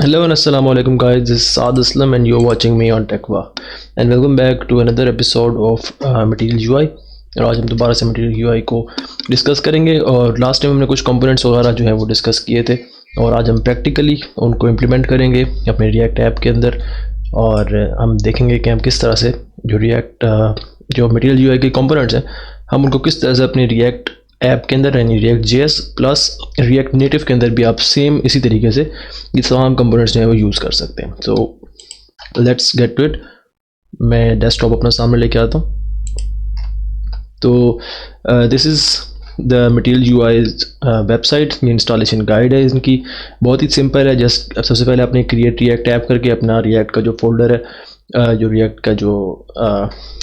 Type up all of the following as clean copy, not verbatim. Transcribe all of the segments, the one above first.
Hello and assalamu alaikum guys, this is Saad Aslam and you're watching me on Techva and welcome back to another episode of Material UI। और आज हम दोबारा से Material UI को discuss करेंगे और last time हमने कुछ कंपोनेंट्स वगैरह जो है वो डिस्कस किए थे और आज हम प्रैक्टिकली उनको इम्प्लीमेंट करेंगे अपने रिएक्ट ऐप के अंदर और हम देखेंगे कि हम किस तरह से जो Material UI के कंपोनेंट्स हैं हम उनको किस तरह से अपने रिएक्ट ऐप के अंदर यानी react JS plus react native के अंदर भी आप सेम इसी तरीके से ये तमाम कंपोनेंट्स जो है वो यूज़ कर सकते हैं। So let's get to it. मैं डेस्कटॉप अपना सामने लेके आता हूँ। तो this is the material UI website. ये इंस्टॉलेशन गाइड है इनकी, बहुत ही सिंपल है। जस्ट सबसे पहले आपने क्रिएट रिएक्ट ऐप करके अपना रिएक्ट का जो फोल्डर है जो रिएक्ट का जो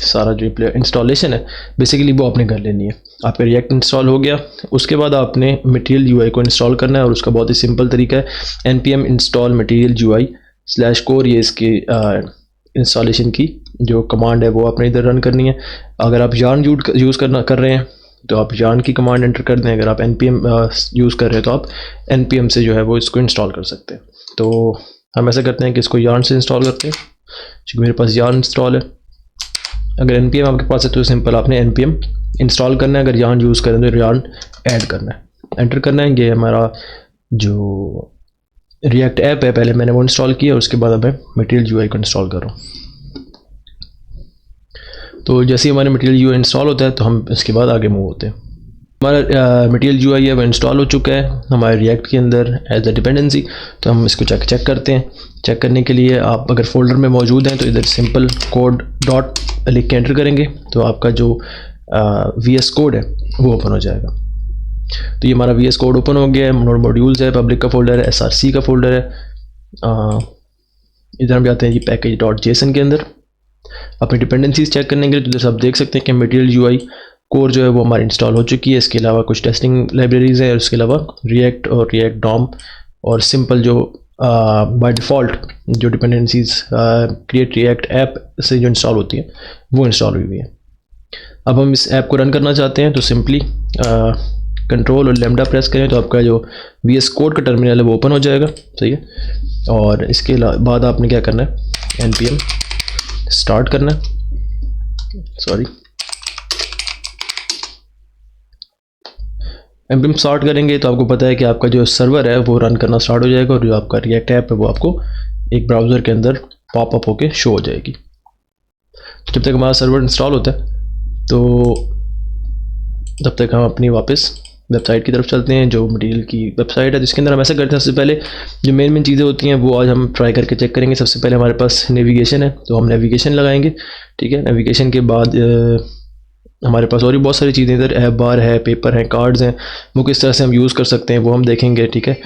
सारा जो इंस्टॉलेशन है बेसिकली वो आपने कर लेनी है। आपका रिएक्ट इंस्टॉल हो गया, उसके बाद आपने मटीरियल यूआई को इंस्टॉल करना है और उसका बहुत ही सिंपल तरीका है npm install material UI /core। ये इसकी इंस्टॉलेशन की जो कमांड है वो आपने इधर रन करनी है। अगर आप yarn यूज़ कर रहे हैं तो आप yarn की कमांड एंटर कर दें। अगर आप npm यूज़ कर रहे हैं तो आप npm से जो है वो इसको इंस्टॉल कर सकते हैं। तो हम ऐसा करते हैं कि इसको yarn से इंस्टॉल करते हैं क्योंकि मेरे पास yarn इंस्टॉल है। अगर npm आपके पास है तो सिंपल आपने npm इंस्टॉल करना है। अगर yarn यूज़ करें तो yarn ऐड करना है, एंटर करना है। ये हमारा जो रिएक्ट ऐप है पहले मैंने वो इंस्टॉल किया, उसके बाद अब मैं मटीरियल यूआई को इंस्टॉल कर रहा हूँ। तो जैसे ही हमारे मटीरियल यूआई इंस्टॉल होता है तो हम इसके बाद आगे मूव होते हैं। हमारा मटीरियल यूआई है वो इंस्टॉल हो चुका है हमारे रिएक्ट के अंदर एज अ डिपेंडेंसी। तो हम इसको चेक करते हैं। चेक करने के लिए आप अगर फोल्डर में मौजूद हैं तो इधर सिंपल कोड डॉट लिख के एंटर करेंगे तो आपका जो VS कोड है वो ओपन हो जाएगा। तो ये हमारा VS कोड ओपन हो गया है। नोड मॉड्यूल्स है, पब्लिक का फोल्डर है, SRC का फोल्डर है। इधर हम जाते हैं ये पैकेज डॉट जेसन के अंदर अपनी डिपेंडेंसीज चेक करने के लिए। तो जैसे आप देख सकते हैं कि मटीरियल यूआई कोर जो है वो हमारी इंस्टॉल हो चुकी है। इसके अलावा कुछ टेस्टिंग लाइब्रेरीज है और उसके अलावा रिएक्ट और रिएक्ट डॉम और सिंपल जो बाय डिफ़ॉल्ट जो डिपेंडेंसीज क्रिएट रिएक्ट ऐप से जो इंस्टॉल होती है वो इंस्टॉल हुई है। अब हम इस ऐप को रन करना चाहते हैं तो सिंपली कंट्रोल और लेमडा प्रेस करें तो आपका जो VS कोड का टर्मिनल है वो ओपन हो जाएगा। सही है। और इसके बाद आपने क्या करना है, npm स्टार्ट करना है। npm स्टार्ट करेंगे तो आपको पता है कि आपका जो सर्वर है वो रन करना स्टार्ट हो जाएगा और जो आपका रिएक्ट ऐप है वो आपको एक ब्राउज़र के अंदर पॉपअप होके शो हो जाएगी। तो जब तक हमारा सर्वर इंस्टॉल होता है तो तब तक हम अपनी वापस वेबसाइट की तरफ चलते हैं जो मटीरियल की वेबसाइट है जिसके अंदर हम ऐसा करते हैं। सबसे पहले जो मेन चीज़ें होती हैं वो आज हम ट्राई करके चेक करेंगे। सबसे पहले हमारे पास नेविगेशन है तो हम नेविगेशन लगाएंगे। ठीक है। नेविगेशन के बाद हमारे पास और भी बहुत सारी चीज़ें इधर ऐप बार है, पेपर है, कार्ड्स हैं, वो किस तरह से हम यूज़ कर सकते हैं वो हम देखेंगे। ठीक है।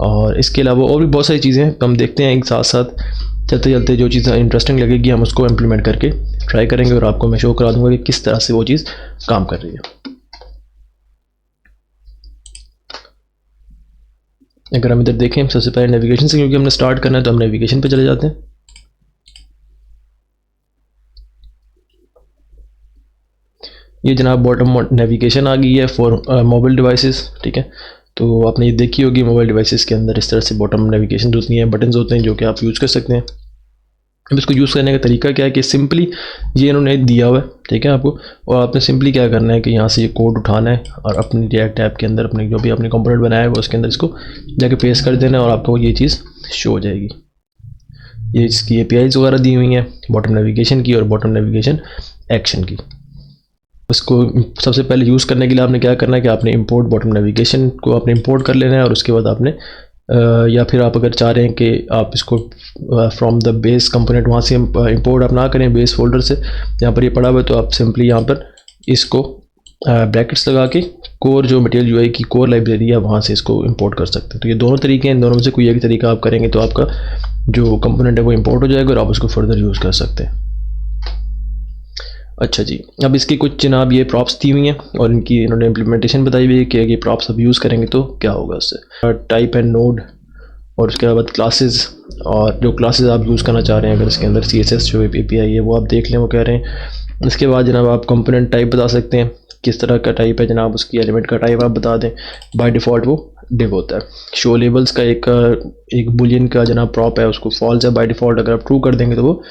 और इसके अलावा और भी बहुत सारी चीज़ें हैं, हम देखते हैं एक साथ साथ चलते चलते जो चीज़ इंटरेस्टिंग लगेगी हम उसको इम्प्लीमेंट करके ट्राई करेंगे और आपको मैं शो करा दूंगा कि किस तरह से वो चीज़ काम कर रही है। अगर हम इधर देखें सबसे पहले नेविगेशन से, क्योंकि हमने स्टार्ट करना है तो हम नेविगेशन पे चले जाते हैं। ये जनाब बॉटम नेविगेशन आ गई है फॉर मोबाइल डिवाइसेस। ठीक है। तो आपने ये देखी होगी मोबाइल डिवाइसेस के अंदर इस तरह से बॉटम नेविगेशन होती हैं, बटन्स होते हैं जो कि आप यूज़ कर सकते हैं। अब इसको यूज़ करने का तरीका क्या है कि सिंपली ये इन्होंने दिया हुआ है। ठीक है आपको, और आपने सिंपली क्या करना है कि यहाँ से ये कोड उठाना है और अपनी रिएक्ट ऐप के अंदर अपने जो भी आपने कंपोनेंट बनाया है वो उसके अंदर इसको जाके पेस्ट कर देना है और आपको ये चीज़ शो हो जाएगी। ये इसकी APIs वगैरह दी हुई हैं बॉटम नेविगेशन की और बॉटम नेविगेशन एक्शन की। उसको सबसे पहले यूज़ करने के लिए आपने क्या करना है कि आपने इंपोर्ट बॉटम नेविगेशन को आपने इंपोर्ट कर लेना है और उसके बाद आपने या फिर आप अगर चाह रहे हैं कि आप इसको फ्रॉम द बेस कंपोनेंट वहाँ से इंपोर्ट आप ना करें बेस फोल्डर से, यहाँ पर ये पड़ा हुआ है तो आप सिंपली यहाँ पर इसको ब्रैकेट्स लगा के कोर जो मटीरियल यूआई की कोर लाइब्रेरी है वहाँ से इसको इंपोर्ट कर सकते हैं। तो ये दोनों तरीके हैं, इन दोनों में से कोई एक तरीका आप करेंगे तो आपका जो कंपोनेंट है वो इंपोर्ट हो जाएगा और आप उसको फर्दर यूज़ कर सकते हैं। अच्छा जी, अब इसकी कुछ जनाब ये प्रॉप्स दी हुई हैं और इनकी इन्होंने इम्प्लीमेंटेशन बताई हुई है कि ये प्रॉप्स अब यूज़ करेंगे तो क्या होगा उससे। टाइप एंड नोड और उसके बाद क्लासेस, और जो क्लासेस आप यूज़ करना चाह रहे हैं अगर इसके अंदर CSS जो API है वो आप देख लें वो कह रहे हैं। इसके बाद जनाब आप कंपोनेंट टाइप बता सकते हैं, किस तरह का टाइप है जनाब, उसकी एलिमेंट का टाइप आप बता दें। बाय डिफ़ॉल्ट वो डिव होता है। शो लेबल्स का एक बुलियन का जनाब प्रॉप है, उसको फॉल्स है बाय डिफ़ॉल्ट, अगर आप ट्रू कर देंगे तो वो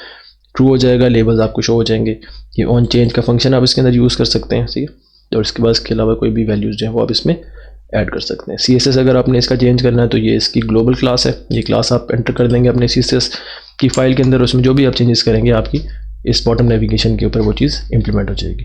ट्रू हो जाएगा, लेबल्स आपको शो हो जाएंगे। ये ऑन चेंज का फंक्शन आप इसके अंदर यूज़ कर सकते हैं, ठीक है। और इसके बाद इसके अलावा कोई भी वैल्यूज़ जो है वो आप इसमें ऐड कर सकते हैं। CSS अगर आपने इसका चेंज करना है तो ये इसकी ग्लोबल क्लास है, ये क्लास आप एंटर कर देंगे अपने CSS की फ़ाइल के अंदर, उसमें जो भी आप चेंजेस करेंगे आपकी इस बॉटम नेविगेशन के ऊपर वो चीज़ इंप्लीमेंट हो जाएगी।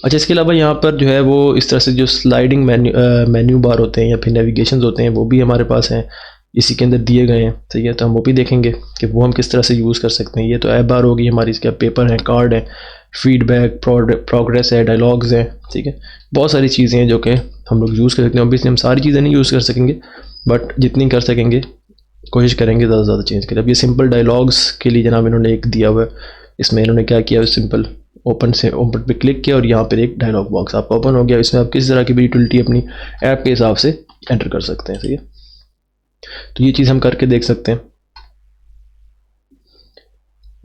अच्छा, इसके अलावा यहाँ पर जो है वो इस तरह से जो स्लाइडिंग मेन्यू बार होते हैं या फिर नेविगेशंस होते हैं वो भी हमारे पास हैं, इसी के अंदर दिए गए हैं, ठीक है। तो हम वो भी देखेंगे कि वो हम किस तरह से यूज़ कर सकते हैं। ये तो ऐप बार होगी हमारी, इसके पेपर है, कार्ड है, फीडबैक, प्रोग्रेस है, डायलॉग्स हैं, ठीक है। बहुत सारी चीज़ें हैं जो कि हम लोग यूज़ कर सकते हैं। ऑब्वियसली हम सारी चीज़ें नहीं यूज़ कर सकेंगे, बट जितनी कर सकेंगे कोशिश करेंगे ज़्यादा से ज़्यादा चेंज करें। अब ये सिंपल डायलॉग्स के लिए जनाब इन्होंने एक दिया हुआ है, इसमें इन्होंने क्या किया है, सिंपल ओपन पे क्लिक किया और यहाँ पर एक डायलॉग बॉक्स आपका ओपन हो गया। इसमें आप किस तरह की भी यूटिलिटी अपनी ऐप के हिसाब से एंटर कर सकते हैं, ठीक है। तो ये चीज़ हम करके देख सकते हैं।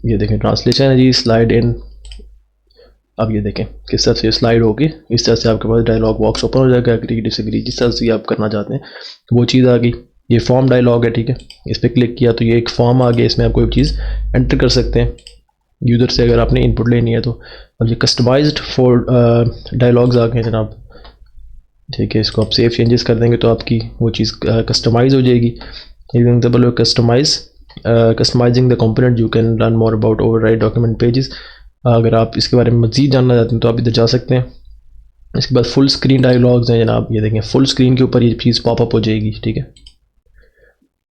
ये देखें ट्रांसलेशन है जी, स्लाइड इन। अब ये देखें किस तरह से स्लाइड होगी, इस तरह से आपके पास डायलॉग बॉक्स ओपन हो जाएगा। एग्री डिसएग्री जिस तरह से आप करना चाहते हैं वो चीज़ आ गई। ये फॉर्म डायलॉग है, ठीक है। इस पर क्लिक किया तो ये एक फॉर्म आ गया, इसमें आप कोई चीज़ एंटर कर सकते हैं यूज़र से अगर आपने इनपुट लेनी है तो। अब ये कस्टमाइज्ड फॉर डायलॉग्स आ गए जनाब, ठीक है। इसको आप सेव चेंजेस कर देंगे तो आपकी वो चीज़ कस्टमाइज़ हो जाएगी। Example customising the component you can learn more about override document pages. अगर आप इसके बारे में मज़ीद जानना चाहते हैं तो आप इधर जा सकते हैं। इसके बाद फुल स्क्रीन डायलॉग्स हैं जनाब, ये देखें फुल स्क्रीन के ऊपर ये चीज़ पॉपअप हो जाएगी, ठीक है।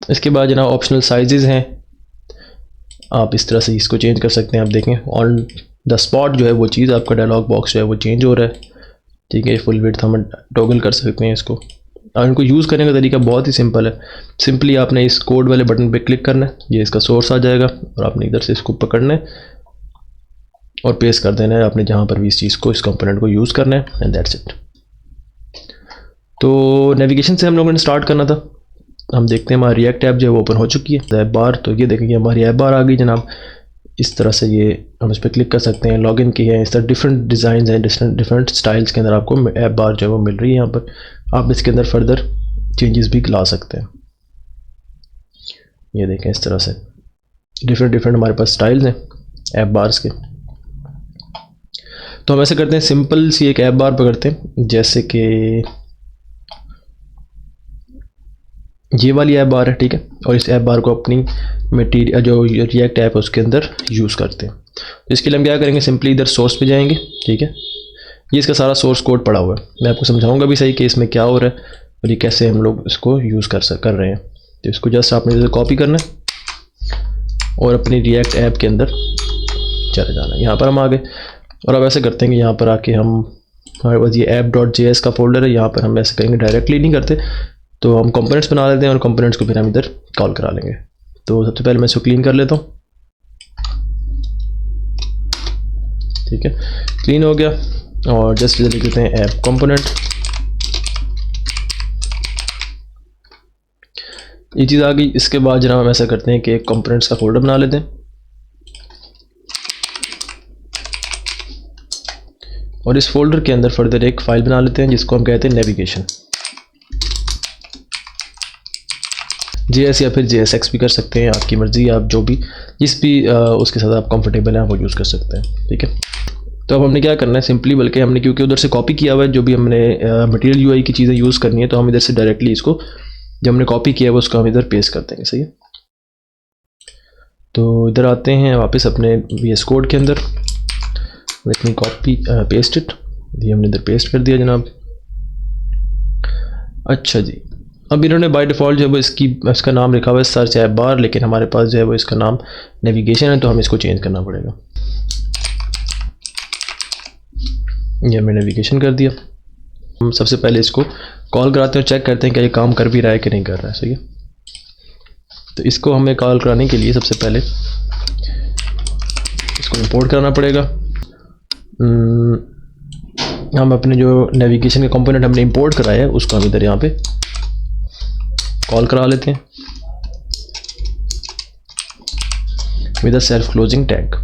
इसके बाद जनाब ऑप्शनल साइजेज़ हैं, आप इस तरह से इसको चेंज कर सकते हैं। आप देखें ऑन द स्पॉट जो है वो चीज़ आपका डायलॉग बॉक्स जो है वो चेंज हो रहा है, ठीक है। फुल विड्थ हम टॉगल कर सकते हैं इसको। और इनको यूज़ करने का तरीका बहुत ही सिंपल है। सिंपली आपने इस कोड वाले बटन पे क्लिक करना है, ये इसका सोर्स आ जाएगा और आपने इधर से इसको पकड़ना है और पेस्ट कर देना है आपने जहाँ पर भी इस चीज़ को, इस कंपोनेंट को यूज़ करना है, एंड दैट्स इट। तो नेविगेशन से हम लोगों ने स्टार्ट करना था। हम देखते हैं हमारी रिएक्ट ऐप जो है वो ओपन हो चुकी है, ऐप बार। तो ये देखेंगे हमारी ऐप बार आ गई जनाब। इस तरह से ये हम इस पर क्लिक कर सकते हैं, लॉगिन की है। इस तरह डिफरेंट डिज़ाइन हैं, डिफरेंट स्टाइल्स के अंदर आपको ऐप बार जो है वो मिल रही है यहाँ पर। आप इसके अंदर फर्दर चेंजेस भी ला सकते हैं। ये देखें इस तरह से डिफरेंट हमारे पास स्टाइल्स हैं ऐप बार्स के। तो हम ऐसे करते हैं, सिंपल सी एक ऐप बार पकड़ते हैं, जैसे कि ये वाली ऐप बार है, ठीक है। और इस ऐप बार को अपनी मटीरियल जो रिएक्ट ऐप है उसके अंदर यूज़ करते हैं। तो इसके लिए हम क्या करेंगे, सिंपली इधर सोर्स पे जाएंगे, ठीक है। ये इसका सारा सोर्स कोड पड़ा हुआ है, मैं आपको समझाऊंगा भी सही कि इसमें क्या हो रहा है और ये कैसे हम लोग इसको यूज़ कर रहे हैं। तो इसको जस्ट आपने इधर कॉपी करना है और अपनी रिएक्ट ऐप के अंदर चले जाना है। यहाँ पर हम आ गए और अब ऐसे करते हैं कि यहाँ पर आके हम, हमारे पास ये app.js का फोल्डर है, यहाँ पर हम ऐसे करेंगे, डायरेक्टली नहीं करते तो हम कंपोनेंट्स बना लेते हैं और कंपोनेंट्स को फिर हम इधर कॉल करा लेंगे। तो सबसे पहले मैं इसको क्लीन कर लेता हूँ, ठीक है। क्लीन हो गया और जस्ट इधर लिख देते हैं ऐप कंपोनेंट। ये चीज़ आ गई। इसके बाद जनाब हम ऐसा करते हैं कि एक कंपोनेंट्स का फोल्डर बना लेते हैं और इस फोल्डर के अंदर फर्दर एक फाइल बना लेते हैं जिसको हम कहते हैं नेविगेशन JS या फिर JSX भी कर सकते हैं, आपकी मर्ज़ी। आप जो भी जिस भी उसके साथ आप कंफर्टेबल हैं वो यूज़ कर सकते हैं, ठीक है। तो अब हमने क्या करना है, सिंपली, बल्कि हमने क्योंकि उधर से कॉपी किया हुआ है जो भी हमने मटेरियल UI की चीज़ें यूज़ करनी है, तो हम इधर से डायरेक्टली इसको जो हमने कॉपी किया है उसको हम इधर पेस्ट कर देंगे, सही है। तो इधर आते हैं वापस अपने VS कोड के अंदर, let me copy paste it. ये हमने इधर पेस्ट कर दिया जनाब। अच्छा जी, अब इन्होंने बाय डिफ़ॉल्ट जो है वो इसका नाम लिखा हुआ है सर्च ऐप बार, लेकिन हमारे पास जो है वो इसका नाम नेविगेशन है, तो हमें इसको चेंज करना पड़ेगा। ये हमने नेविगेशन कर दिया। हम सबसे पहले इसको कॉल कराते हैं और चेक करते हैं कि ये काम कर भी रहा है कि नहीं कर रहा है, सही है। तो इसको हमें कॉल कराने के लिए सबसे पहले इसको इंपोर्ट कराना पड़ेगा। हम अपने जो नेविगेशन का कंपोनेंट हमने इंपोर्ट कराया है उसको हम इधर यहाँ पे कॉल करा लेते हैं with a self closing tag,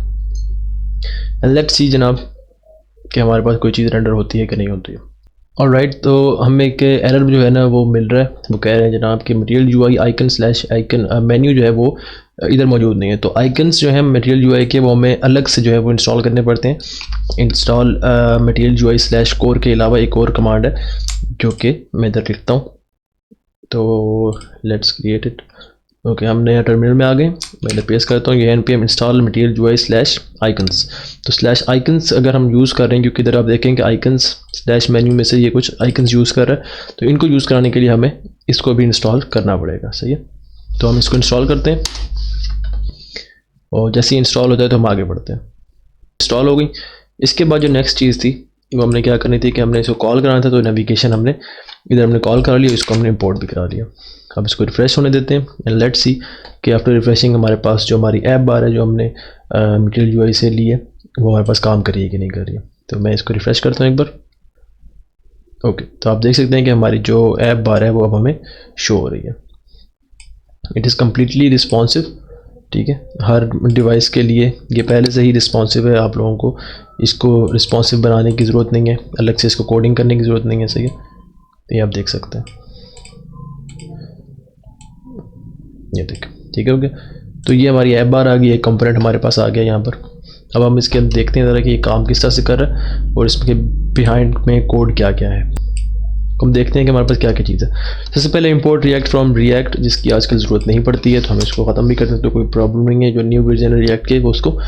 and let's see जनाब कि हमारे पास कोई चीज़ रेंडर होती है कि नहीं होती है। ऑलराइट, तो हमें एक एरर जो है ना वो मिल रहा है, वो कह रहे हैं जनाब कि material UI icon slash icon menu जो है वो इधर मौजूद नहीं है। तो आइकन्स जो है मटेरियल यूआई के वो हमें अलग से जो है वो इंस्टॉल करने पड़ते हैं। Install material UI slash core के अलावा एक और कमांड है जो कि मैं इधर लिखता हूँ। तो लेट्स क्रिएट इट। ओके, हम नया टर्मिनल में आ गए। मैं इधर पेस्ट करता हूँ ये npm install material UI slash icons. तो स्लैश आइकन्स अगर हम यूज़ कर रहे हैं, क्योंकि इधर आप देखें कि आइकन्स स्लैश मेन्यू में से ये कुछ आइकन्स यूज़ कर रहा है, तो इनको यूज़ कराने के लिए हमें इसको भी इंस्टॉल करना पड़ेगा। सही है, तो हम इसको इंस्टॉल करते हैं और जैसे ही इंस्टॉल होता है तो हम आगे बढ़ते हैं। इंस्टॉल हो गई। इसके बाद जो नेक्स्ट चीज़ थी वो हमने क्या करनी थी कि हमने इसको कॉल कराना था। तो नेविगेशन हमने इधर हमने कॉल करा लिया, इसको हमने इंपोर्ट भी करा लिया। अब इसको रिफ़्रेश होने देते हैं एंड लेट्स सी कि आफ्टर रिफ्रेशिंग हमारे पास जो हमारी ऐप बार है जो हमने मटेरियल यूआई से ली है वो हमारे पास काम कर रही है कि नहीं कर रही है। तो मैं इसको रिफ़्रेश करता हूँ एक बार। ओके, तो आप देख सकते हैं कि हमारी जो ऐप बार है वो अब हमें शो हो रही है। It is completely responsive. ठीक है, हर डिवाइस के लिए ये पहले से ही रिस्पॉन्सिव है। आप लोगों को इसको रिस्पॉन्सिव बनाने की ज़रूरत नहीं है, अलग से इसको कोडिंग करने की ज़रूरत नहीं है। सही है, ये आप देख सकते हैं, ये देख, ठीक है। ओके, तो ये हमारी ऐप बार आ गई, एक कंपोनेंट हमारे पास आ गया यहाँ पर। अब हम इसके अंदर देखते हैं ज़रा कि ये काम किस तरह से कर रहा है और इसके बिहाइंड में कोड क्या क्या है। हम देखते हैं कि हमारे पास क्या क्या चीज़ है। सबसे पहले इंपोर्ट रिएक्ट फ्रॉम रिएक्ट, जिसकी आजकल ज़रूरत नहीं पड़ती है, तो हम इसको ख़त्म भी करते हैं, तो कोई प्रॉब्लम नहीं है। जो न्यू वर्जन है रिएक्ट के वो उसको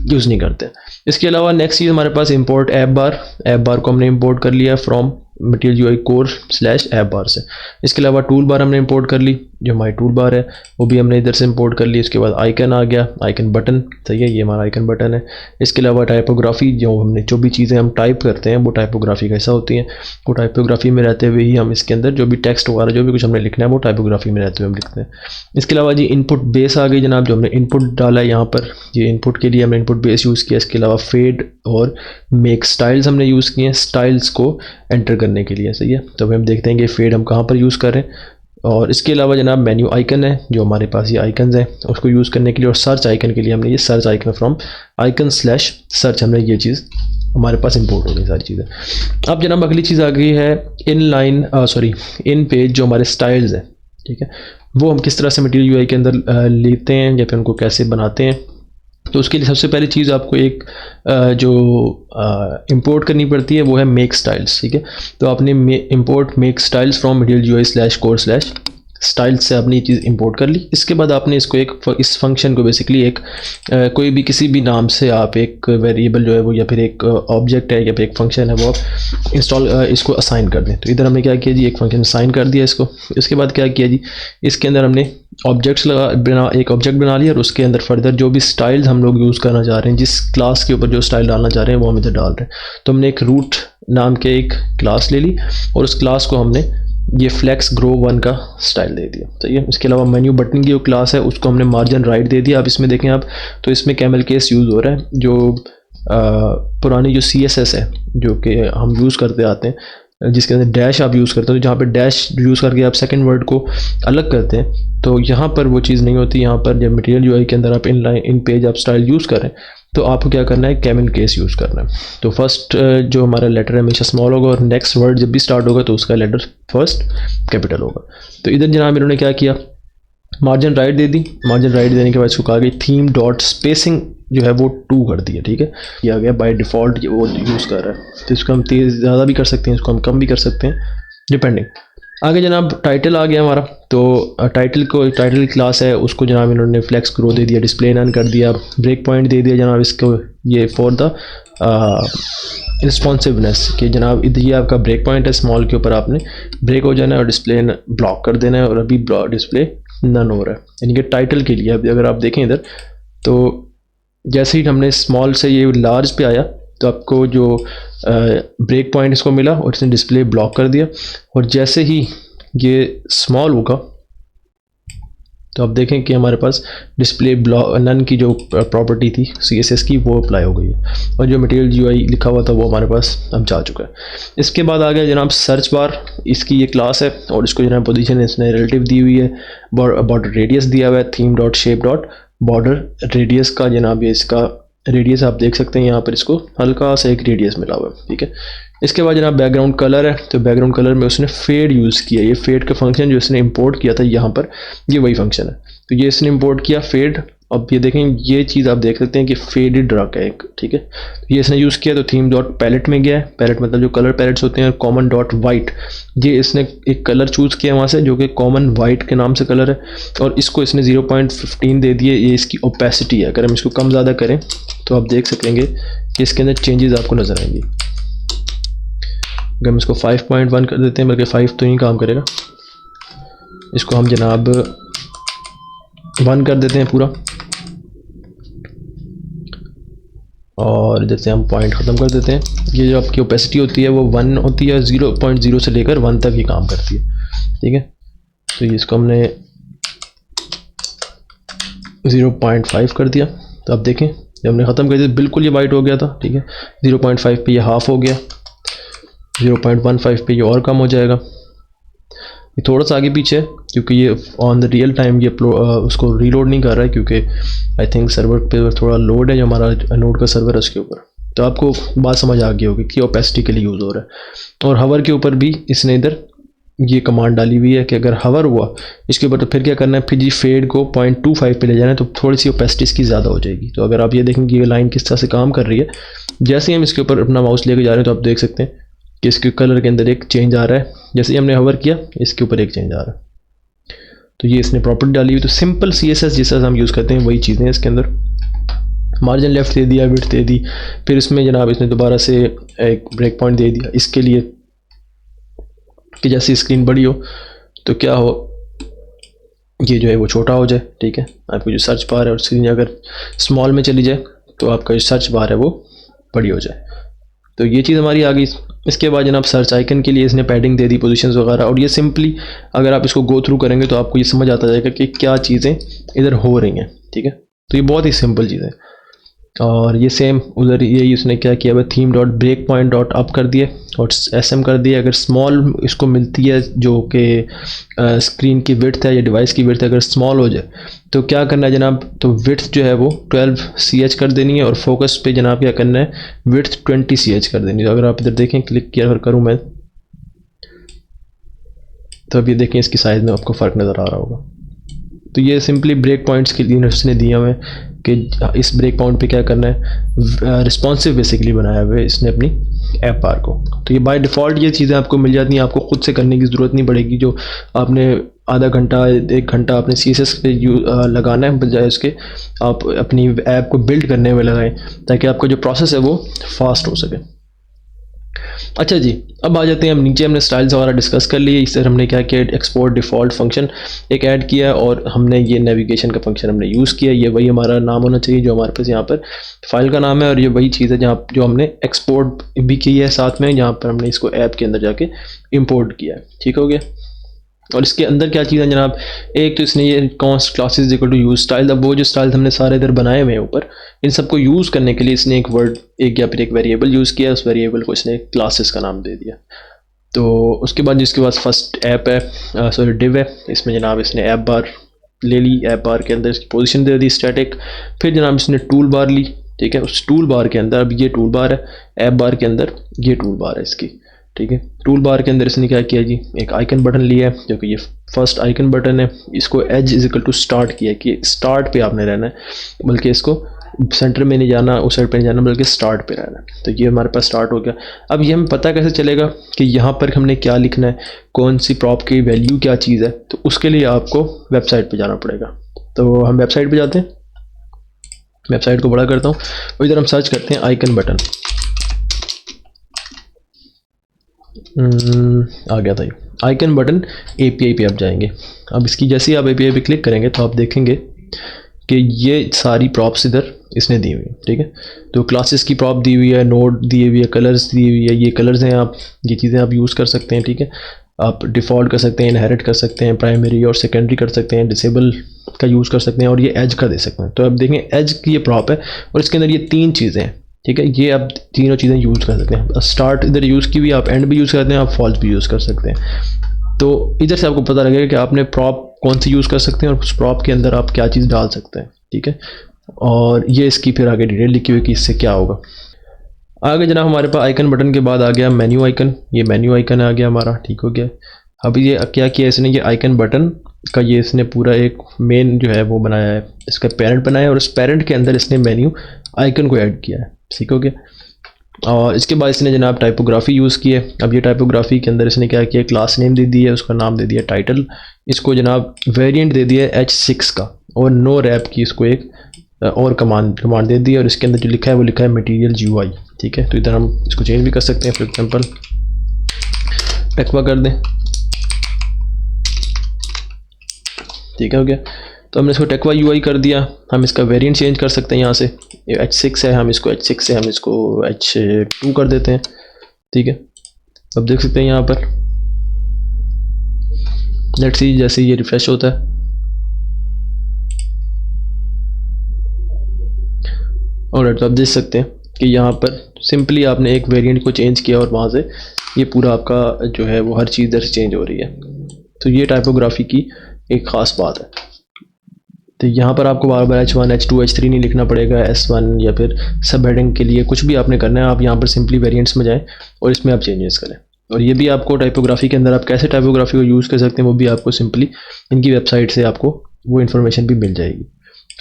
यूज़ नहीं करते। इसके अलावा नेक्स्ट चीज़ हमारे पास इंपोर्ट ऐप बार को हमने इंपोर्ट कर लिया from material UI core slash app bar से। इसके अलावा टूल बार हमने इंपोर्ट कर ली, जो हमारी टूल बार है वो भी हमने इधर से इंपोर्ट कर ली। इसके बाद आइकन आ गया, आइकन बटन। सही है, ये हमारा आइकन बटन है। इसके अलावा टाइपोग्राफी, जो भी चीज़ें हम टाइप करते हैं वो टाइपोग्राफी का हिस्सा होती हैं। वो टाइपोग्राफी में रहते हुए ही हम इसके अंदर जो भी टेक्स्ट वगैरह जो भी कुछ हमने लिखना है वो टाइपोग्राफी में रहते हुए हम लिखते हैं। इसके अलावा जी इनपुट बेस आ गई जनाब, जो हमने इनपुट डाला है यहाँ पर, ये इनपुट के लिए हमने इनपुट बेस यूज़ किया। इसके अलावा फेड और मेक स्टाइल्स हमने यूज़ किए हैं स्टाइल्स को एंटर करने के लिए। सही है, तो हम देखते हैं कि फेड हम कहाँ पर यूज़ करें। और इसके अलावा जनाब मेन्यू आइकन है, जो हमारे पास ये आइकन्स हैं उसको यूज़ करने के लिए। और सर्च आइकन के लिए हमने ये search icon from icon slash search, हमने ये चीज़ हमारे पास इंपोर्ट हो गई सारी चीज़ें। अब जनाब अगली चीज़ आ गई है इन पेज जो हमारे स्टाइल्स हैं। ठीक है, वो हम किस तरह से मटेरियल यूआई के अंदर लेते हैं या फिर उनको कैसे बनाते हैं। तो उसके लिए सबसे पहली चीज़ आपको एक जो इंपोर्ट करनी पड़ती है वो है मेक स्टाइल्स। ठीक है, तो आपने import make styles from material UI slash core slash styles से आपने ये चीज़ इंपोर्ट कर ली। इसके बाद आपने इसको इस फंक्शन को बेसिकली एक कोई भी किसी भी नाम से आप एक वेरिएबल जो है वो या फिर एक ऑब्जेक्ट है या फिर एक फंक्शन है वो आप इसको असाइन कर दें। तो इधर हमने क्या किया जी, एक फंक्शन असाइन कर दिया इसको। इसके बाद क्या किया जी, इसके अंदर हमने एक ऑब्जेक्ट बना लिया और उसके अंदर फर्दर जो भी स्टाइल्स हम लोग यूज़ करना चाह रहे हैं, जिस क्लास के ऊपर जो स्टाइल डालना चाह रहे हैं वो हम इधर डाल रहे हैं। तो हमने एक रूट नाम के एक क्लास ले ली और उस क्लास को हमने ये फ्लेक्स ग्रो 1 का स्टाइल दे दिया। तो ये इसके अलावा मेन्यू बटन की जो क्लास है उसको हमने मार्जिन राइट दे दिया। अब इसमें देखें आप, तो इसमें कैमल केस यूज़ हो रहा है, जो पुरानी जो CSS है जो कि हम यूज़ करते आते हैं, जिसके अंदर डैश आप यूज़ करते हो, तो जहाँ पे डैश यूज़ करके आप सेकंड वर्ड को अलग करते हैं, तो यहाँ पर वो चीज़ नहीं होती। यहाँ पर जब मटेरियल यूआई के अंदर आप इन पेज आप स्टाइल यूज़ करें तो आपको क्या करना है, कैमल केस यूज़ करना है। तो फर्स्ट जो हमारा लेटर है हमेशा स्मॉल होगा और नेक्स्ट वर्ड जब भी स्टार्ट होगा तो उसका लेटर फर्स्ट कैपिटल होगा। तो इधर जनाब इन्होंने क्या किया, margin right they the. Margin right देने के बाद इसको कहा गई थीम डॉट स्पेसिंग जो है वो 2 कर दिया। ठीक है, ये आ गया बाय डिफ़ॉल्ट वो यूज़ कर रहा है। तो इसको हम तेज़ ज़्यादा भी कर सकते हैं, इसको हम कम भी कर सकते हैं डिपेंडिंग। आगे जनाब टाइटल आ गया हमारा। तो टाइटल क्लास है उसको जनाब इन्होंने फ्लेक्स ग्रो दे दिया, डिस्प्ले नन कर दिया, ब्रेक पॉइंट दे दिया जनाब इसको, ये फॉर द रिस्पॉन्सिवनेस कि जनाब इधर ये आपका ब्रेक पॉइंट है, स्मॉल के ऊपर आपने ब्रेक हो जाना है और डिस्प्ले ब्लॉक कर देना है, और अभी डिस्प्ले नन हो रहा है। यानी कि टाइटल के लिए अगर आप देखें इधर, तो जैसे ही हमने स्मॉल से ये लार्ज पे आया तो आपको जो ब्रेक पॉइंट इसको मिला और इसने डिस्प्ले ब्लॉक कर दिया। और जैसे ही ये स्मॉल होगा तो आप देखें कि हमारे पास डिस्प्ले ब्लॉक नन की जो प्रॉपर्टी थी CSS की वो अप्लाई हो गई है और जो मटेरियल यूआई लिखा हुआ था वो हमारे पास अब जा चुका है। इसके बाद आ गया जनाब सर्च बार। इसकी ये क्लास है और इसको जनाब पोजीशन इसने रिलेटिव दी हुई है, बॉर्डर रेडियस दिया हुआ है, theme dot shape dot border radius का जनाब ये इसका रेडियस आप देख सकते हैं यहाँ पर, इसको हल्का सा एक रेडियस मिला हुआ है। ठीक है, इसके बाद जनाब बैकग्राउंड कलर है, तो बैकग्राउंड कलर में उसने फेड यूज़ किया। ये फेड का फंक्शन जो इसने इंपोर्ट किया था यहाँ पर, ये वही फंक्शन है। तो ये इसने इंपोर्ट किया फेड। अब ये देखें, ये चीज़ आप देख सकते हैं कि फेडेड रख है एक, ठीक है। तो ये इसने यूज़ किया, तो थीम डॉट पैलेट में गया है। पैलेट मतलब जो कलर पैलेट्स होते हैं। कॉमन डॉट वाइट, ये इसने एक कलर चूज़ किया वहाँ से जो कि कॉमन वाइट के नाम से कलर है, और इसको इसने 0.15 दे दिए। ये इसकी ओपेसिटी है। अगर हम इसको कम ज़्यादा करें तो आप देख सकेंगे कि इसके अंदर चेंजेस आपको नज़र आएंगी। अगर हम इसको 5.1 कर देते हैं, बल्कि 5 तो नहीं काम करेगा, इसको हम जनाब 1 कर देते हैं पूरा, और जैसे हम पॉइंट ख़त्म कर देते हैं। ये जो आपकी ओपेसिटी होती है वो 1 होती है, 0.0 से लेकर 1 तक ही काम करती है, ठीक है। तो ये इसको हमने 0.5 कर दिया। तो आप देखें जब हमने ख़त्म कर दिया बिल्कुल ये वाइट हो गया था, ठीक है। 0.5 पे ये हाफ हो गया, 0.15 पे ये और कम हो जाएगा। ये थोड़ा सा आगे पीछे है क्योंकि ये ऑन द रियल टाइम ये उसको रीलोड नहीं कर रहा है, क्योंकि आई थिंक सर्वर पे थोड़ा लोड है जो हमारा नोड का सर्वर है उसके ऊपर। तो आपको बात समझ आ गई होगी कि ओपेसिटी के लिए यूज़ हो रहा है। और हवर के ऊपर भी इसने इधर ये कमांड डाली हुई है कि अगर हवर हुआ इसके ऊपर तो फिर क्या करना है, फिर जी फेड को 0.25 पे ले जाना है, तो थोड़ी सी ओपेसिटी इसकी ज़्यादा हो जाएगी। तो अगर आप ये देखेंगे ये लाइन किस तरह से काम कर रही है, जैसे ही हम इसके ऊपर अपना माउस लेके जा रहे हैं तो आप देख सकते हैं कि इसके कलर के अंदर एक चेंज आ रहा है। जैसे ही हमने हवर किया इसके ऊपर एक चेंज आ रहा है। तो ये इसने प्रॉपर्टी डाली हुई। तो सिंपल CSS जिस तरह हम यूज़ करते हैं वही चीज़ें हैं इसके अंदर। मार्जिन लेफ्ट दे दिया, विड्थ दे दी, फिर इसमें जनाब इसने दोबारा से एक ब्रेक पॉइंट दे दिया इसके लिए कि जैसी स्क्रीन बड़ी हो तो क्या हो, ये जो है वो छोटा हो जाए, ठीक है। आपको जो सर्च बार है और स्क्रीन अगर स्मॉल में चली जाए तो आपका जो सर्च बार है वो बड़ी हो जाए। तो ये चीज़ हमारी आ गई। इसके बाद जनाब सर्च आइकन के लिए इसने पैडिंग दे दी, पोजीशंस वगैरह, और ये सिंपली अगर आप इसको गो थ्रू करेंगे तो आपको ये समझ आता जाएगा कि क्या चीज़ें इधर हो रही हैं, ठीक है। तो ये बहुत ही सिंपल चीज़ है। और ये सेम उधर यही उसने क्या किया है, theme dot break point dot up कर दिए और SM कर दिया। अगर स्मॉल इसको मिलती है जो कि स्क्रीन की विड्थ है या डिवाइस की विड्थ अगर स्मॉल हो जाए तो क्या करना है जनाब, तो विड्थ जो है वो 12 CH कर देनी है, और फोकस पे जनाब क्या करना है, विड्थ 20 CH कर देनी है। तो अगर आप इधर देखें, क्लिक किया अगर करूँ मैं, तो अब ये देखें इसकी साइज़ में आपको फ़र्क नज़र आ रहा होगा। तो ये सिंपली ब्रेक पॉइंट्स के लिए उसने दिया हुआ है कि इस ब्रेक पॉइंट पे क्या करना है, रिस्पॉन्सिव बेसिकली बनाया हुआ है इसने अपनी ऐप बार को। तो ये बाय डिफ़ॉल्ट ये चीज़ें आपको मिल जाती हैं, आपको खुद से करने की ज़रूरत नहीं पड़ेगी। जो आपने आधा घंटा 1 घंटा आपने CSS पे लगाना है, बजाय उसके आप अपनी ऐप को बिल्ड करने में लगाएं ताकि आपका जो प्रोसेस है वो फास्ट हो सके। अच्छा जी, अब आ जाते हैं हम नीचे। हमने स्टाइल्स वगैरह डिस्कस कर लिए। इस तरह हमने क्या किया, एक्सपोर्ट डिफ़ॉल्ट फंक्शन एक ऐड किया, और हमने ये नेविगेशन का फंक्शन हमने यूज़ किया। ये वही हमारा नाम होना चाहिए जो हमारे पास यहाँ पर फाइल का नाम है, और ये वही चीज़ है जहाँ जो हमने एक्सपोर्ट भी की है साथ में, जहाँ पर हमने इसको ऐप के अंदर जाके इम्पोर्ट किया है। ठीक हो गया। और इसके अंदर क्या चीज़ है जनाब, एक तो इसने ये const classes equal to use style. अब वो जो स्टाइल हमने सारे इधर बनाए हुए हैं ऊपर, इन सबको यूज़ करने के लिए इसने एक वर्ड एक या फिर एक वेरिएबल यूज़ किया, उस वेरिएबल को इसने क्लासेस का नाम दे दिया। तो उसके बाद जिसके पास फर्स्ट ऐप है, सॉरी डिव है, इसमें जनाब इसने ऐप बार ले ली। ऐप बार के अंदर इसकी पोजीशन दे दी स्टैटिक। फिर जनाब इसने टूल बार ली, ठीक है। उस टूल बार के अंदर अब ये टूल बार है, ऐप बार के अंदर ये टूल बार है इसकी, ठीक है। टूल बार के अंदर इसने क्या किया जी, एक आइकन बटन लिया है जो कि ये फर्स्ट आइकन बटन है। इसको as is equal to start किया कि स्टार्ट पे आपने रहना है, बल्कि इसको सेंटर में नहीं जाना, उस साइड पे नहीं जाना, बल्कि स्टार्ट पे रहना है। तो ये हमारे पास स्टार्ट हो गया। अब ये हमें पता कैसे चलेगा कि यहाँ पर हमने क्या लिखना है, कौन सी प्रॉप की वैल्यू क्या चीज़ है, तो उसके लिए आपको वेबसाइट पे जाना पड़ेगा। तो हम वेबसाइट पे जाते हैं, वेबसाइट को बड़ा करता हूँ और इधर हम सर्च करते हैं आइकन बटन। आ गया था ये आइकन बटन। API पे आप जाएंगे। अब इसकी जैसे ही आप API पे क्लिक करेंगे तो आप देखेंगे कि ये सारी प्रॉप्स इधर इसने दी हुई है, ठीक है। तो क्लासेस की प्रॉप दी हुई है, नोड दी हुई है, कलर्स दी हुई है। ये कलर्स हैं, आप ये चीज़ें आप यूज़ कर सकते हैं, ठीक है। आप डिफ़ॉल्ट कर सकते हैं, इनहेरिट कर सकते हैं, प्राइमरी और सेकेंडरी कर सकते हैं, डिसेबल का यूज़ कर सकते हैं, और ये एज का दे सकते हैं। तो आप देखें एज की ये प्रॉप है और इसके अंदर ये 3 चीज़ें हैं, ठीक है। ये आप तीनों चीज़ें यूज़ कर सकते हैं। स्टार्ट इधर यूज़ की हुई, आप एंड भी यूज़ करते हैं, आप फॉल्स भी यूज़ कर सकते हैं। तो इधर से आपको पता लगेगा कि आपने प्रॉप कौन सी यूज़ कर सकते हैं और उस प्रॉप के अंदर आप क्या चीज़ डाल सकते हैं, ठीक है। और ये इसकी फिर आगे डिटेल लिखी हुई कि इससे क्या होगा। आगे जनाब हमारे पास आइकन बटन के बाद आ गया मेन्यू आइकन, ये मेन्यू आइकन आ गया हमारा, ठीक हो गया। अब ये क्या किया इसने, ये आइकन बटन का ये इसने पूरा एक मेन जो है वो बनाया है, इसका पेरेंट बनाया है और इस पेरेंट के अंदर इसने मेन्यू आइकन को ऐड किया है, ठीक हो गया। और इसके बाद इसने जनाब टाइपोग्राफी यूज़ की है। अब ये टाइपोग्राफी के अंदर इसने क्या किया, क्लास नेम दे दी है, उसका नाम दे दिया टाइटल, इसको जनाब वेरिएंट दे दिया है H6 का, और नो रैप की इसको एक और कमांड दे दी है, और इसके अंदर जो लिखा है वो लिखा है मटेरियल UI, ठीक है। तो इधर हम इसको चेंज भी कर सकते हैं, फॉर एग्जांपल टेक्वा कर दें, ठीक है हो गया। तो हमने इसको टेक्वा UI कर दिया। हम इसका वेरिएंट चेंज कर सकते हैं, यहाँ से H6 है, हम इसको H6 से हम इसको H2 कर देते हैं, ठीक है। अब देख सकते हैं यहाँ पर, लेट्स सी जैसे ये रिफ्रेश होता है, और तो आप देख सकते हैं कि यहाँ पर सिंपली आपने एक वेरिएंट को चेंज किया और वहाँ से ये पूरा आपका जो है वो हर चीज़ इधर से चेंज हो रही है। तो ये टाइपोग्राफी की एक ख़ास बात है। तो यहाँ पर आपको बार बार H1 H2 H3 नहीं लिखना पड़ेगा, S1 या फिर सब हेडिंग के लिए कुछ भी आपने करना है, आप यहाँ पर सिंपली वेरिएंट्स में जाएं और इसमें आप चेंजेस करें। और ये भी आपको टाइपोग्राफी के अंदर आप कैसे टाइपोग्राफी को यूज़ कर सकते हैं वो भी आपको सिंपली इनकी वेबसाइट से आपको वो इन्फॉर्मेशन भी मिल जाएगी।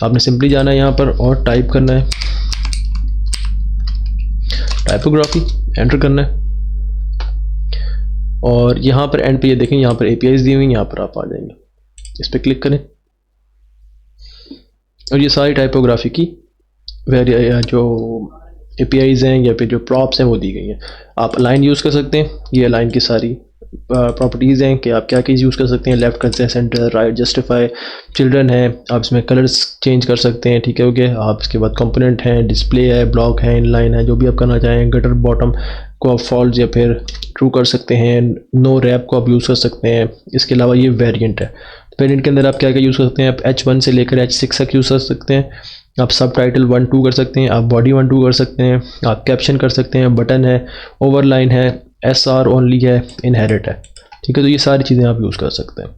आपने सिंपली जाना है यहाँ पर और टाइप करना है टाइपोग्राफी, एंटर करना है, और यहाँ पर एंड पे ये देखें यहाँ पर APIs दी हुई, यहाँ पर आप आ जाएंगे, इस पर क्लिक करें और ये सारी टाइपोग्राफी की जो APIs हैं या फिर जो प्रॉप्स हैं वो दी गई हैं। आप अलाइन यूज़ कर सकते हैं, ये अलाइन की सारी प्रॉपर्टीज़ हैं कि आप क्या चीज़ यूज़ कर सकते हैं, लेफ्ट कर सेंटर, राइट, जस्टिफाई, चिल्ड्रन है, आप इसमें कलर्स चेंज कर सकते हैं, ठीक है ओके। आप इसके बाद कंपोनेंट हैं, डिस्प्ले है, ब्लॉक है, इनलाइन है, जो भी आप करना चाहें, गटर बॉटम को आप फॉल्स या फिर ट्रू कर सकते हैं, नो रैप को आप यूज़ कर सकते हैं। इसके अलावा ये वेरिएंट है, वेरिएंट के अंदर आप क्या क्या यूज़ कर सकते हैं, आप H1 से लेकर H6 तक यूज़ कर सकते हैं, आप सब टाइटल 1-2 कर सकते हैं, आप बॉडी 1-2 कर सकते हैं, आप कैप्शन कर सकते हैं, बटन है, ओवरलाइन है, SR ओनली है, इनहेरिट है, ठीक है। तो ये सारी चीज़ें आप यूज़ कर सकते हैं।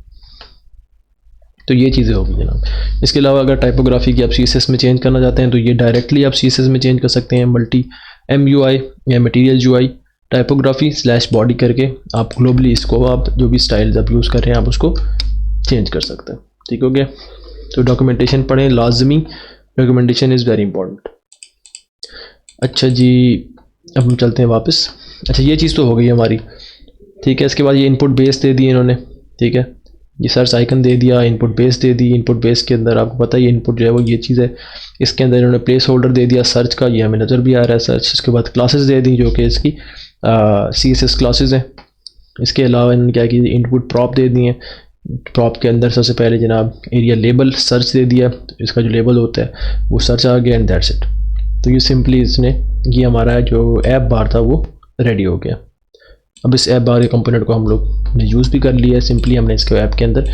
तो ये चीज़ें होगी जनाब। इसके अलावा अगर टाइपोग्राफी की आप CSS में चेंज करना चाहते हैं तो ये डायरेक्टली आप CSS में चेंज कर सकते हैं, मल्टी MUI या मटेरियल UI टाइपोग्राफी /बॉडी करके आप ग्लोबली इसको आप जो भी स्टाइल्स आप यूज़ कर रहे हैं आप उसको चेंज कर सकते हैं, ठीक हो गया। तो डॉक्यूमेंटेशन पढ़ें लाजमी, डॉक्यूमेंटेशन इज़ वेरी इंपॉर्टेंट। अच्छा जी, अब हम चलते हैं वापस। अच्छा ये चीज़ तो हो गई हमारी, ठीक है। इसके बाद ये इनपुट बेस दे दिए इन्होंने, ठीक है, ये सर्च आइकन दे दिया, इनपुट बेस दे दी। इनपुट बेस के अंदर आपको पता है ये इनपुट जो है वो ये चीज़ है, इसके अंदर इन्होंने प्लेस होल्डर दे दिया सर्च का, ये हमें नज़र भी आ रहा है सर्च। इसके बाद क्लासेस दे दी जो कि इसकी CSS क्लासेस हैं। इसके अलावा इन्होंने क्या किया, इनपुट प्रॉप दे दिए, प्रॉप के अंदर सबसे पहले जनाब एरिया लेबल सर्च दे दिया, तो इसका जो लेबल होता है वो सर्च आ गया, एंड दैट्स इट। तो ये सिंपली इसने ये हमारा जो ऐप बार था वो रेडी हो गया। अब इस ऐप बार के कंपोनेंट को हम लोग ने यूज़ भी कर लिया है, सिंपली हमने इसके ऐप के अंदर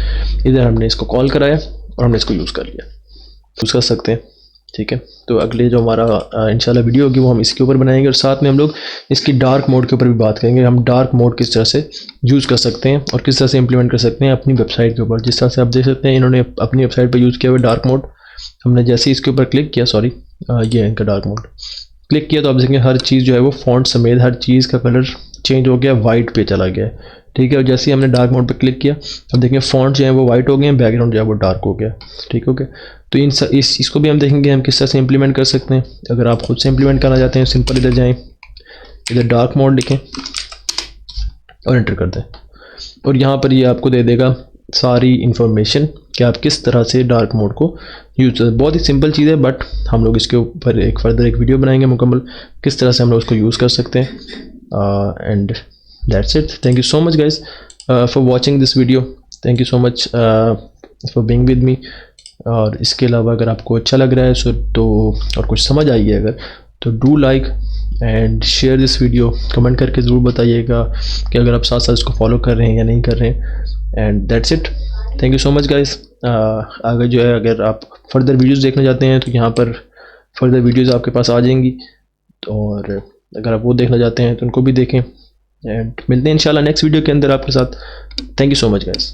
इधर हमने इसको कॉल कराया और हमने इसको यूज़ कर लिया, यूज़ कर सकते हैं, ठीक है। तो अगले जो हमारा इंशाल्लाह वीडियो होगी वो हम इसके ऊपर बनाएंगे, और साथ में हम लोग इसकी डार्क मोड के ऊपर भी बात करेंगे, हम डार्क मोड किस तरह से यूज़ कर सकते हैं और किस तरह से इम्प्लीमेंट कर सकते हैं अपनी वेबसाइट के ऊपर। जिस तरह से आप देख सकते हैं इन्होंने अपनी वेबसाइट पर यूज़ किया हुआ डार्क मोड, हमने जैसे ही इसके ऊपर क्लिक किया, सॉरी ये है इनका डार्क मोड, क्लिक किया तो आप देखेंगे हर चीज़ जो है वो फॉन्ट समेत हर चीज़ का कलर चेंज हो गया, वाइट पे चला गया, ठीक है। और जैसे ही हमने डार्क मोड पे क्लिक किया अब देखेंगे फॉन्ट जो है वो वाइट हो गए, बैकग्राउंड जो है वो डार्क हो गया, ठीक हो गया। तो इसको भी हम देखेंगे हम किस तरह से इम्प्लीमेंट कर सकते हैं। अगर आप खुद से इम्प्लीमेंट करना चाहते हैं सिंपल इधर जाएँ, इधर डार्क मोड लिखें और एंटर कर दें, और यहाँ पर ये आपको दे देगा सारी इन्फॉर्मेशन कि आप किस तरह से डार्क मोड को यूज़ करें। बहुत ही सिंपल चीज़ है, बट हम लोग इसके ऊपर एक फर्दर एक वीडियो बनाएंगे मुकम्मल किस तरह से हम लोग उसको यूज़ कर सकते हैं। And that's it, thank you so much guys for watching this video, thank you so much for being with me. और इसके अलावा अगर आपको अच्छा लग रहा है सो तो और कुछ समझ आई है अगर तो do like and share this video, comment करके ज़रूर बताइएगा कि अगर आप साथ साथ इसको फॉलो कर रहे हैं या नहीं कर रहे हैं। And that's it, thank you so much guys. आगे जो है अगर आप फर्दर वीडियोस देखना चाहते हैं तो यहाँ पर फर्दर वीडियोस आपके पास आ जाएंगी, और अगर आप वो देखना चाहते हैं तो उनको भी देखें। एंड मिलते हैं इंशाल्लाह नेक्स्ट वीडियो के अंदर आपके साथ। Thank you so much guys.